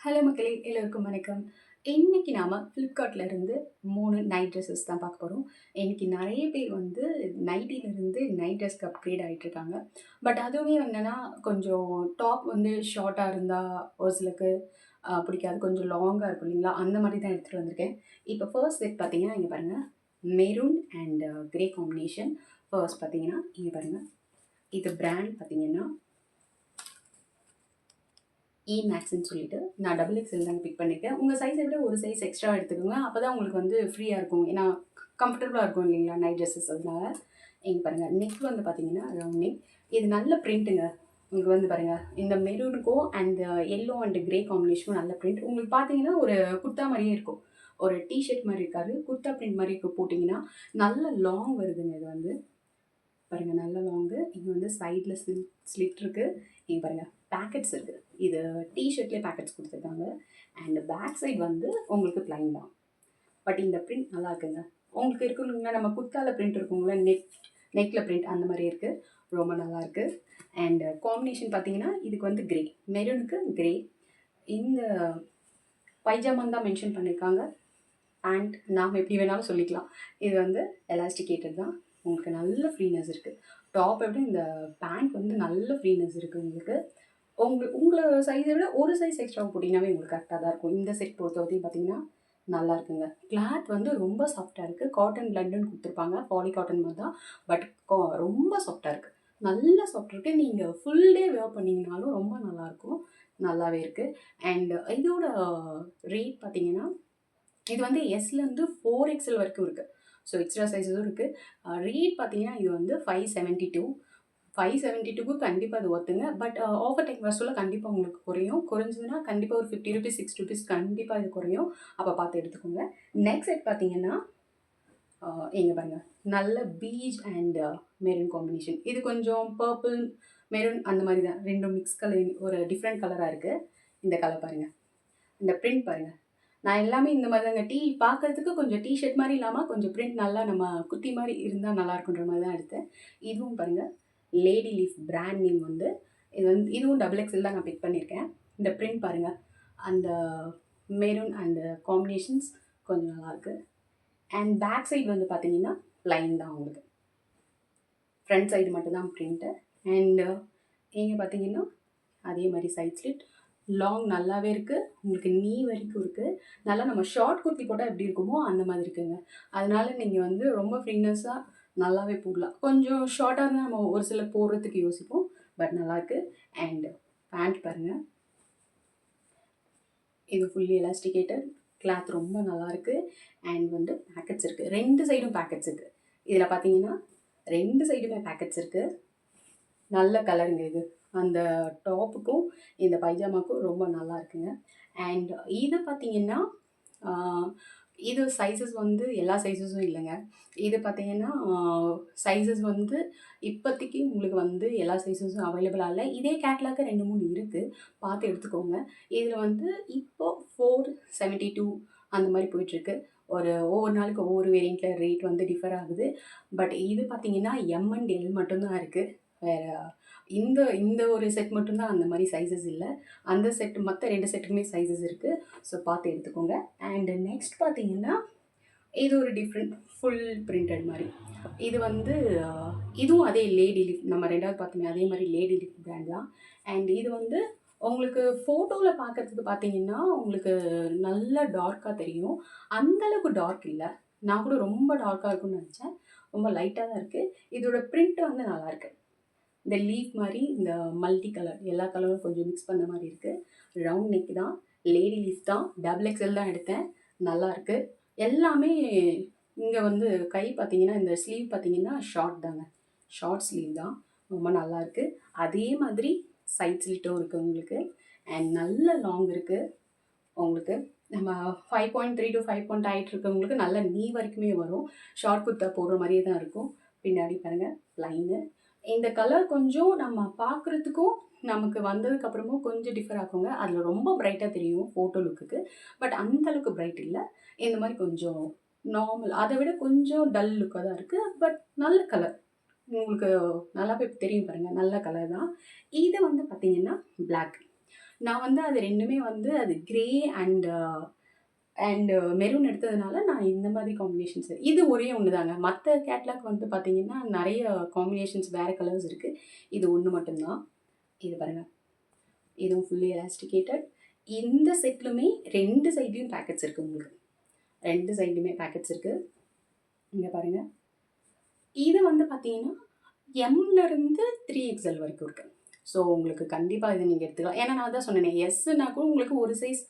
Hello மக்களே! எல்லோருக்கும் வணக்கம். இன்னைக்கு நாம Flipkartல இருந்து 3 நைட் ட்ரெஸஸ் தான் பார்க்க போறோம். இன்னைக்கு நெறைய பேர் வந்து நைட்டிலருந்து நைட் ட்ரெஸ்க்கு அப்கிரேட் ஆயிட்டுருக்காங்க. பட் அதுவுமே என்னன்னா, கொஞ்சம் டாப் வந்து ஷார்ட்டா இருந்தா ஒரு சிலருக்கு பிடிக்காது. கொஞ்சம் லாங்கா இருக்கும் இல்லைங்களா? அந்த மாரி தான் எடுத்துட்டு வந்திருக்கேன். இப்போ ஃபர்ஸ்ட் செட் பார்த்தீங்கன்னா, இங்க பாருங்க. Maroon and grey combination. First பார்த்தீங்கன்னா, இங்க பாருங்க. இது பிராண்ட் பார்த்தீங்கன்னா மேக்ஸ்ன்னு சொல்லிட்டு நான் டபுள் எக்ஸ்எல் தாங்க பிக் பண்ணியிருக்கேன். உங்க சைஸை விட ஒரு சைஸ் எக்ஸ்ட்ரா எடுத்துக்கோங்க. அப்பதான் உங்களுக்கு வந்து ஃப்ரீயா இருக்கும். ஏன்னா கம்ஃபர்டபுளா இருக்கும் இல்லைங்களா? நைட் ட்ரெஸ்ஸஸ் அதனால. இங்க பாருங்க நெக் வந்து பார்த்தீங்கன்னா, ரவுண்ட் நெக். இது நல்ல பிரிண்ட்டுங்க. உங்களுக்கு வந்து பாருங்க, இந்த மெரூனுக்கும் அண்ட் எல்லோ அண்ட் கிரே காம்பினேஷனும் நல்ல பிரிண்ட். உங்களுக்கு பார்த்தீங்கன்னா, ஒரு குர்தா மாரியே இருக்கும். ஒரு டீ ஷர்ட் மாரி இருக்காது. குர்தா பிரிண்ட் மாரி போட்டிங்கன்னா, நல்ல லாங் வருதுங்க இது வந்து. பாருங்க நல்ல லாங்கு. இங்க வந்து சைட்ல ஸ்லிட் இருக்கு. இங்க பாருங்க பாக்கெட்ஸ் இருக்கு. இது டீ ஷர்ட்லயே பாக்கெட்ஸ் குடுத்துருக்காங்க. அண்ட் பேக் சைடு வந்து உங்களுக்கு பிளைன் தான். பட் இந்த பிரிண்ட் நல்லா இருக்குங்க. உங்களுக்கு இருக்கும் இல்லைங்களா, நம்ம குர்தால பிரிண்ட் இருக்குங்களா, நெக்ல பிரிண்ட் அந்த மாரி இருக்கு. ரொம்ப நல்லா இருக்கு. அண்ட் காம்பினேஷன் பார்த்தீங்கன்னா, இதுக்கு வந்து கிரே. மெரூனுக்கு கிரே. இந்த பைஜாமான்னு தான் மென்ஷன் பண்ணியிருக்காங்க. பேண்ட் நாம எப்படி வேணாலும் சொல்லிக்கலாம். இது வந்து எலாஸ்டிகேட்டட் தான். உங்களுக்கு நல்ல ஃப்ரீனஸ் இருக்கு. டாப்ப விட இந்த பேண்ட் வந்து நல்ல ஃப்ரீனஸ் இருக்கு உங்களுக்கு. உங்கள சைஸ விட ஒரு சைஸ் எக்ஸ்ட்ராவா போட்டீங்கன்னாவே உங்களுக்கு கரெக்ட்டா தான் இருக்கும். இந்த செட் பொறுத்தவரைக்கும் பார்த்தீங்கன்னா, நல்லா இருக்குங்க. கிளாத் வந்து ரொம்ப சாஃப்ட்டா இருக்கு. காட்டன் பிளெண்டுன்னு குடுத்துருப்பாங்க. பாலி காட்டன் மாரி தான். பட் ரொம்ப சாஃப்ட்டா இருக்கு. நல்ல சாஃப்ட் இருக்கு. நீங்க ஃபுல் டே வேர் பண்ணீங்கனாலும் ரொம்ப நல்லாயிருக்கும். நல்லாவே இருக்கு. அண்ட் இதோட ரேட் பார்த்தீங்கன்னா, இது வந்து எஸ்லேருந்து 4XL வரைக்கும் இருக்கு. ஸோ எக்ஸ்ட்ரா சைஸஸும் இருக்கு. ரேட் பார்த்தீங்கன்னா, இது வந்து 572. 572க்கு கண்டிப்பா அது ஒர்த்துங்க. பட் ஆஃபர் டைம் வர சொல்ல கண்டிப்பா உங்களுக்கு குறையும். குறைஞ்சதுன்னா கண்டிப்பா ஒரு ₹50, ₹60 கண்டிப்பா இது குறையும். அப்ப பார்த்து எடுத்துக்கோங்க. நெக்ஸ்ட் செட் பார்த்தீங்கன்னா, அ இங்க பாருங்க. நல்ல பீச் அண்ட் மெரூன் காம்பினேஷன். இது கொஞ்சம் பர்பிள், மெரூன் அந்த மாரி தான். 2ம் மிக்ஸ் கலர் ஒரு டிஃப்ரெண்ட் கலரா இருக்கு. இந்த கலர் பாருங்க. இந்த பிரிண்ட் பாருங்க. நான் எல்லாமே இந்த மாரி தாங்க பார்க்கறதுக்கு கொஞ்சம் டீ ஷர்ட் மாரி இல்லாம, கொஞ்சம் பிரிண்ட் நல்லா நம்ம குர்த்தி மாரி இருந்தா நல்லா இருக்குன்ற மாரி தான் எடுத்தேன். இதுவும் பாருங்க, லேடி லீஃப் பிராண்ட் நேம் வந்து இது வந்து இதுவும் டபுள் எக்ஸ்எல் தான் நான் பிக் பண்ணியிருக்கேன். இந்த பிரிண்ட் பாருங்க. அந்த மெரூன் அண்ட் காம்பினேஷன்ஸ் கொஞ்சம் நல்லாயிருக்கு. அண்ட் பேக் சைடு வந்து பார்த்தீங்கன்னா, ப்ளைன் தான் உங்களுக்கு. ஃப்ரண்ட் சைடு மட்டும் தான் பிரிண்ட்டு. அண்ட் இங்க பார்த்தீங்கன்னா, அதே மாரி சைட் ஸ்லிட். லாங் நல்லாவே இருக்கு. உங்களுக்கு நீ வரைக்கும் இருக்கு. நல்லா நம்ம ஷார்ட் குர்த்தி போட்டா எப்படி இருக்குமோ, அந்த மாதிரி இருக்குங்க. அதனால நீங்க வந்து ரொம்ப ஃப்ரீனஸா நல்லாவே போடலாம். கொஞ்சம் ஷார்ட்டா இருந்தா நம்ம ஒரு சிலர் போடுறதுக்கு யோசிப்போம். பட் நல்லாயிருக்கு. அண்ட் பேண்ட் பாருங்க. இது ஃபுல்லி எலாஸ்டிகேட்டட். கிளாத் ரொம்ப நல்லாயிருக்கு. அண்ட் வந்து பாக்கெட்ஸ் இருக்கு. 2 சைடும் பாக்கெட்ஸ் இருக்கு. இதில பார்த்தீங்கன்னா, 2 சைடுமே பாக்கெட்ஸ் இருக்கு. நல்ல கலருங்க இது. அந்த டாப்புக்கும், இந்த பைஜாமாக்கும் ரொம்ப நல்லா இருக்குங்க. அண்ட் இது பார்த்தீங்கன்னா, ஆ இது சைஸஸ் வந்து எல்லா சைஸஸும் இல்லங்க. இது பார்த்தீங்கன்னா, சைஸஸ் வந்து இப்போதைக்கு உங்களுக்கு வந்து எல்லா சைஸஸும் அவைலபிளா இல்ல. இதே கேட்லாக் 2, 3 இருக்கு. பார்த்து எடுத்துக்கோங்க. இதில வந்து இப்போ 472 அந்த மாரி போயிட்டுருக்கு. ஒவ்வொரு நாளுக்கு ஒவ்வொரு வேரியண்ட்ல ரேட் வந்து டிஃபர் ஆகுது. பட் இது பார்த்தீங்கன்னா, எம் அண்ட் எல் மட்டும் தான் இருக்கு. வேற இந்த இந்த ஒரு செட் மட்டும் தான் அந்த மாரி சைஸஸ் இல்ல. அந்த செட் மத்த 2 செட்டுக்குமே சைஸஸ் இருக்கு. ஸோ பார்த்து எடுத்துக்கோங்க. அண்ட் நெக்ஸ்ட் பார்த்தீங்கன்னா, இது ஒரு டிஃப்ரெண்ட் ஃபுல் பிரிண்டட் மாரி. இது வந்து இதுவும் அதே லேடி லிஃப் நம்ம 2வது பார்த்தோமே அதே மாரி லேடி லிஃப் பிராண்ட் தான். அண்ட் இது வந்து உங்களுக்கு ஃபோட்டோல பார்க்கறதுக்கு பார்த்தீங்கன்னா, உங்களுக்கு நல்லா டார்க்கா தெரியும். அந்த அளவுக்கு டார்க் இல்ல. நான் கூட ரொம்ப டார்க்கா இருக்கும்னு நெனச்சேன். ரொம்ப லைட்டா தான் இருக்கு. இதோட பிரிண்ட் வந்து நல்லாயிருக்கு. இந்த லீஃப் மாரி இந்த மல்டி கலர் எல்லா கலரும் கொஞ்சம் மிக்ஸ் பண்ண மாரி இருக்கு. ரவுண்ட் நெக் தான். லேடி லீஃப் தான். டபுள் எக்ஸ்எல் தான் எடுத்தேன். நல்லாயிருக்கு. எல்லாமே இங்க வந்து கை பார்த்தீங்கன்னா, இந்த ஸ்லீவ் பார்த்தீங்கன்னா ஷார்ட் தாங்க. ஷார்ட் ஸ்லீவ் தான். ரொம்ப நல்லாயிருக்கு. அதே மாதிரி சைட் ஸ்லிட்டும் இருக்கு உங்களுக்கு. அண்ட் நல்ல லாங் இருக்கு உங்களுக்கு. நம்ம 5.3 டூ 5.8 இருக்கவங்களுக்கு நல்ல நீ வரைக்குமே வரும். ஷார்ட் குர்த்தா போடுற மாரியே தான் இருக்கும். பின்னாடி பாருங்க ப்ளைனு. இந்த கலர் கொஞ்சம் நம்ம பார்க்குறதுக்கும், நமக்கு வந்ததுக்கு அப்புறமும் கொஞ்சம் டிஃபர் ஆகுங்க. அதில ரொம்ப பிரைட்டா தெரியும் ஃபோட்டோ லுக்குக்கு. பட் அந்த அளவுக்கு பிரைட் இல்ல. இந்த மாரி கொஞ்சம் நார்மல். அத விட கொஞ்சம் டல் லுக்கா தான் இருக்கு. பட் நல்ல கலர். உங்களுக்கு நல்லாவே தெரியும் பாருங்க. நல்ல கலர் தான். இது வந்து பார்த்தீங்கன்னா, பிளாக். நான் வந்து அது 2மே வந்து அது கிரே அண்ட் மெரூன் எடுத்ததுனால நான் இந்த மாதிரி காம்பினேஷன்ஸ் இது ஒரே ஒன்று தாங்க. மற்ற கேட்லாக் வந்து பார்த்தீங்கன்னா, நெறைய காம்பினேஷன்ஸ் வேற கலர்ஸ் இருக்கு. இது ஒண்ணு மட்டும் தான். இது பாருங்க. இதுவும் ஃபுல்லி எலாஸ்டிகேட்டட். இந்த செட்லுமே 2 சைட்லயும் பாக்கெட்ஸ் இருக்கு உங்களுக்கு. 2 சைடுலயுமே பாக்கெட்ஸ் இருக்கு. இங்க பாருங்க. இது வந்து பார்த்தீங்கன்னா, எம்லேருந்து 3XL வரைக்கும் இருக்கு. ஸோ உங்களுக்கு கண்டிப்பா இத நீங்க எடுத்துக்கலாம். ஏன்னா நான் தான் சொன்னேனே, எஸ்ஸுனா கூட உங்களுக்கு ஒரு சைஸ்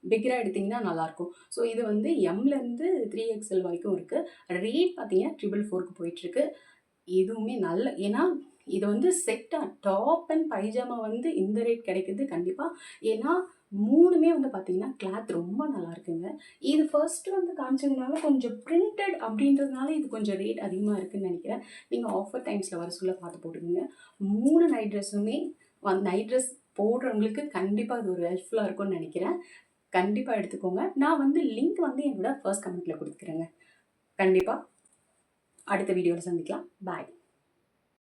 பிக்கரா எடுத்தீங்கன்னா நல்லாயிருக்கும். ஸோ இது வந்து எம்லேருந்து 3XL வரைக்கும் இருக்கு. ரேட் பார்த்தீங்கன்னா 444க்கு போயிட்டுருக்கு. இதுவுமே நல்ல ஏன்னா இது வந்து செட்டா டாப் அண்ட் பைஜாமா வந்து இந்த ரேட் கிடைக்குது கண்டிப்பா. ஏன்னா 3மே வந்து பார்த்தீங்கன்னா, கிளாத் ரொம்ப நல்லா இருக்குங்க. இது ஃபர்ஸ்ட் வந்து காமிச்சதுனால கொஞ்சம் பிரிண்டட் அப்படின்றதுனால இது கொஞ்சம் ரேட் அதிகமா இருக்குன்னு நெனைக்கிறேன். நீங்க ஆஃபர் டைம்ஸ்ல வர சொல்ல பார்த்து போட்டுக்கோங்க. 3 நைட் ட்ரெஸ்ஸுமே நைட் ட்ரெஸ் போடுறவங்களுக்கு கண்டிப்பா அது ஒரு ஹெல்ப்ஃபுல்லா இருக்கும்னு நெனைக்கிறேன். கண்டிப்பா எடுத்துக்கோங்க. நான் வந்து லிங்க் வந்து என்னோட ஃபர்ஸ்ட் கமெண்ட்ல குடுத்துக்கிறேங்க. கண்டிப்பா அடுத்த வீடியோல சந்திக்கலாம். பாய்.